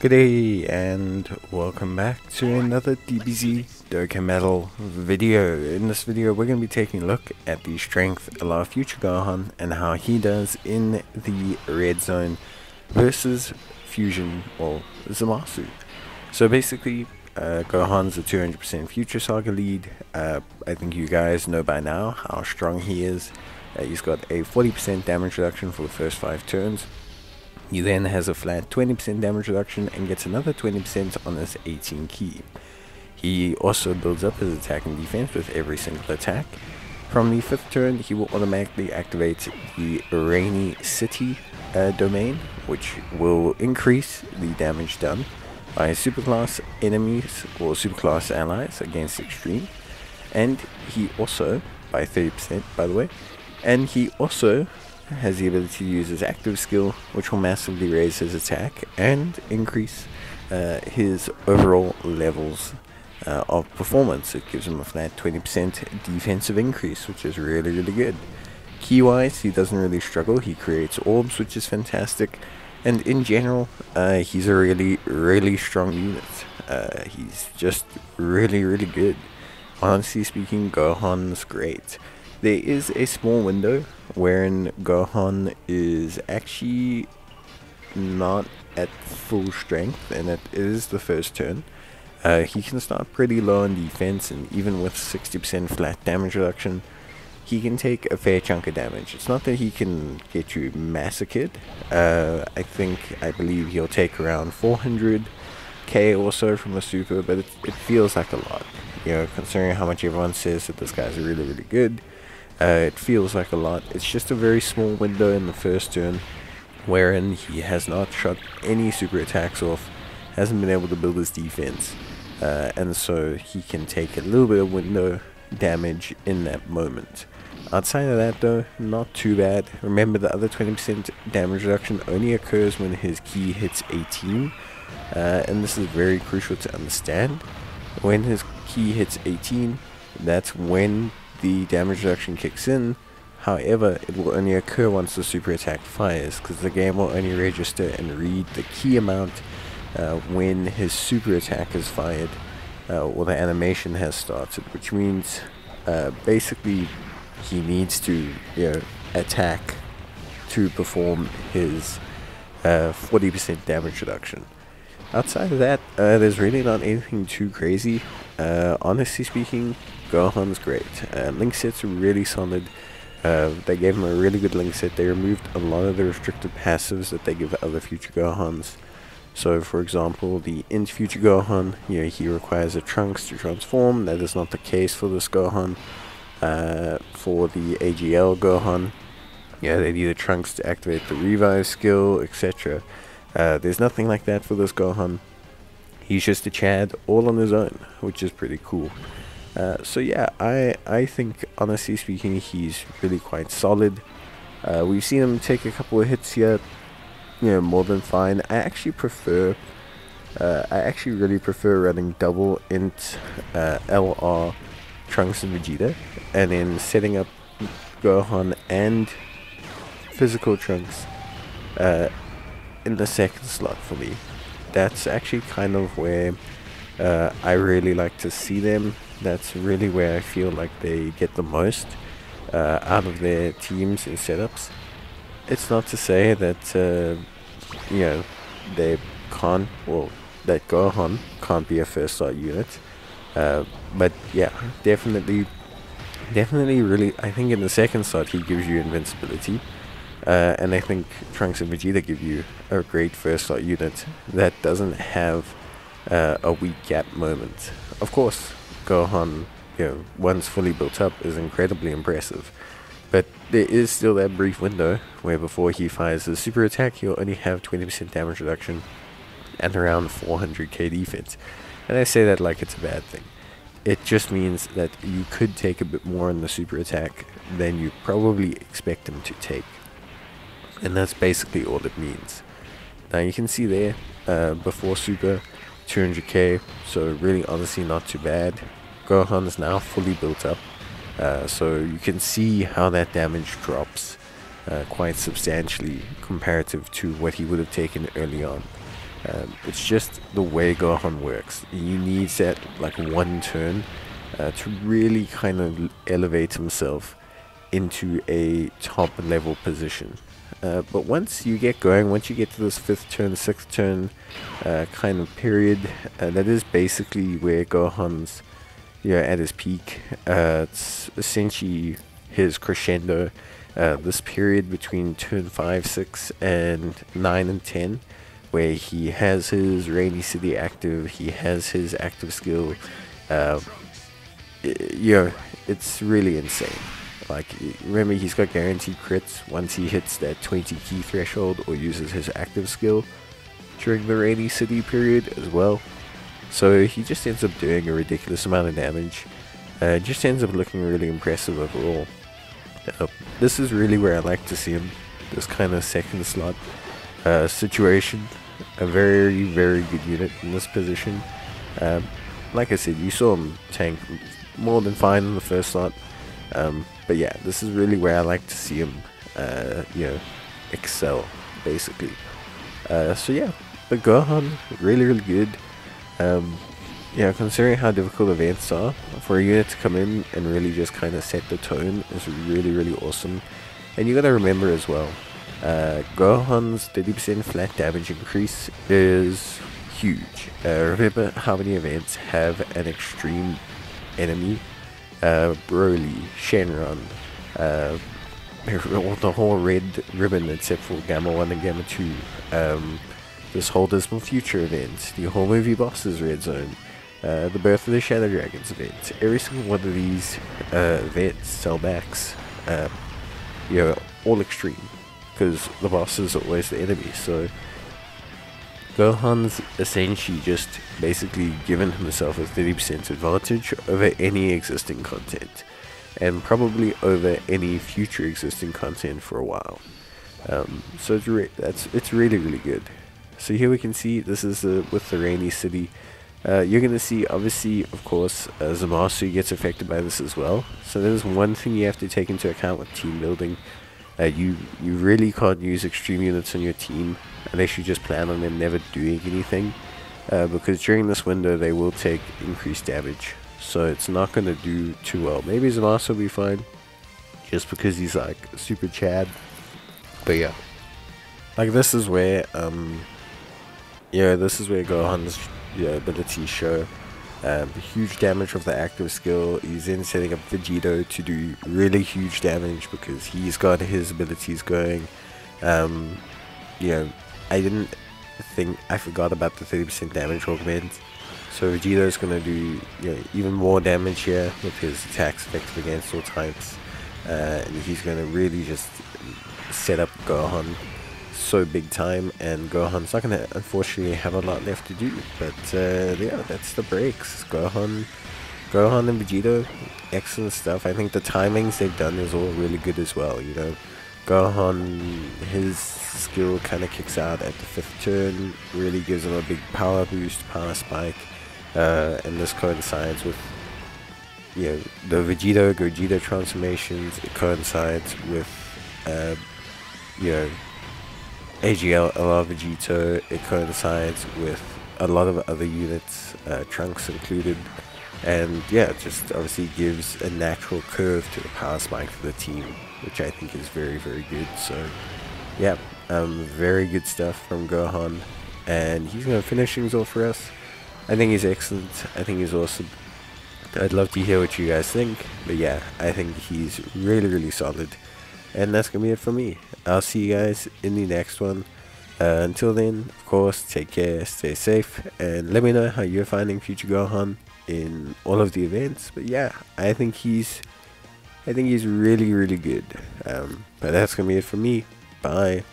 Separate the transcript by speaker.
Speaker 1: G'day and welcome back to another DBZ Dokkan Metal video. In this video we're going to be taking a look at the strength of Future Gohan and how he does in the red zone versus Fusion or Zamasu. So basically Gohan's a 200% Future Saga lead. I think you guys know by now how strong he is. He's got a 40% damage reduction for the first 5 turns. He then has a flat 20% damage reduction and gets another 20% on his 18 key. He also builds up his attack and defense with every single attack. From the 5th turn, he will automatically activate the Rainy City domain, which will increase the damage done by superclass enemies or superclass allies against extreme. And he also, by 30% by the way, and he also has the ability to use his active skill, which will massively raise his attack and increase his overall levels of performance. It gives him a flat 20% defensive increase, which is really good. Key wise, he doesn't really struggle. He creates orbs, which is fantastic, and in general he's a really strong unit. He's just really good. Honestly speaking, Gohan's great. There is a small window wherein Gohan is actually not at full strength, and it is the first turn. He can start pretty low on defense, and even with 60% flat damage reduction, he can take a fair chunk of damage. It's not that he can get you massacred. I believe he'll take around 400k or so from a super, but it feels like a lot. You know, considering how much everyone says that this guy's really good. It feels like a lot. It's just a very small window in the first turn wherein he has not shot any super attacks off, hasn't been able to build his defense, and so he can take a little bit of window damage in that moment. Outside of that though, not too bad. Remember, the other 20% damage reduction only occurs when his key hits 18, and this is very crucial to understand. When his key hits 18, that's when the damage reduction kicks in. However, it will only occur once the super attack fires, because the game will only register and read the key amount when his super attack is fired or the animation has started, which means basically he needs to attack to perform his 40% damage reduction. Outside of that, there's really not anything too crazy. Honestly speaking, Gohan's great. Link sets are really solid. They gave him a really good link set. They removed a lot of the restricted passives that they give other Future Gohans. So, for example, the Int Future Gohan, he requires a Trunks to transform. That is not the case for this Gohan. For the AGL Gohan, they need a Trunks to activate the Revive skill, etc. There's nothing like that for this Gohan. He's just a Chad all on his own, which is pretty cool. So yeah, I think, honestly speaking, he's really quite solid. We've seen him take a couple of hits here, more than fine. I actually really prefer running double int LR Trunks and Vegeta, and then setting up Gohan and physical Trunks in the second slot for me. That's actually kind of where I really like to see them. That's really where I feel like they get the most out of their teams and setups. It's not to say that they can't, well, that Gohan can't be a first slot unit, but yeah, definitely really, I think in the second slot he gives you invincibility. And I think Trunks and Vegeta give you a great first slot unit that doesn't have a weak gap moment. Of course, Gohan, once fully built up, is incredibly impressive, but there is still that brief window where before he fires his super attack, he'll only have 20% damage reduction and around 400k defense. And I say that like it's a bad thing. It just means that you could take a bit more in the super attack than you probably expect him to take. And that's basically all it means. Now you can see there, before super, 200k, so really honestly not too bad. Gohan is now fully built up, so you can see how that damage drops quite substantially comparative to what he would have taken early on. It's just the way Gohan works. He needs that like one turn to really kind of elevate himself into a top level position. But once you get going, once you get to this 5th turn, 6th turn kind of period, that is basically where Gohan's, at his peak. It's essentially his crescendo. This period between turn 5, 6, and 9 and 10, where he has his Rainy City active, he has his active skill. It's really insane. Like, remember, he's got guaranteed crits once he hits that 20 key threshold or uses his active skill during the Rainy City period as well. So he just ends up doing a ridiculous amount of damage. Just ends up looking really impressive overall. This is really where I like to see him. This kind of second slot situation. A very, very good unit in this position. Like I said, you saw him tank more than fine in the first slot. But yeah, this is really where I like to see him, excel, basically. So yeah, but Gohan, really, really good. Considering how difficult events are, for a unit to come in and really just kind of set the tone is really, really awesome. And you gotta remember as well, Gohan's 30% flat damage increase is huge. Remember how many events have an extreme enemy? Broly, Shenron, the whole red ribbon except for Gamma 1 and Gamma 2, this whole Dismal Future event, the whole movie bosses red zone, the birth of the Shadow Dragons event. Every single one of these events, sellbacks, all extreme, because the boss is always the enemy. So Gohan's essentially just basically given himself a 30% advantage over any existing content, and probably over any future existing content for a while. So it's really, really good. So here we can see this is with the Rainy City. You're going to see, obviously, of course, Zamasu gets affected by this as well. So there's one thing you have to take into account with team building. You really can't use extreme units on your team unless you just plan on them never doing anything, because during this window they will take increased damage. So it's not going to do too well. Maybe Zamasu will be fine, just because he's like super Chad. But yeah, like this is where Gohan's abilities show. Huge damage of the active skill. He's then setting up Vegito to do really huge damage because he's got his abilities going. I forgot about the 30% damage augment. So Vegito's gonna do even more damage here with his attacks effective against all types, and he's gonna really just set up Gohan so big time, and Gohan's not gonna unfortunately have a lot left to do. But that's the breaks. Gohan and Vegito, excellent stuff. I think the timings they've done is all really good as well. Gohan, his skill kind of kicks out at the 5th turn, really gives him a big power boost, power spike, and this coincides with the Gogeta transformations. It coincides with AGL LR Vegito. It coincides with a lot of other units, Trunks included, and it just obviously gives a natural curve to the power spike for the team, which I think is very, very good. So very good stuff from Gohan, and he's going to finish things off for us. I think he's excellent. I think he's awesome. I'd love to hear what you guys think, but I think he's really, really solid. And that's going to be it for me. I'll see you guys in the next one. Until then, of course, take care, stay safe, and let me know how you're finding Future Gohan in all of the events. But I think he's really, really good. But that's going to be it for me. Bye.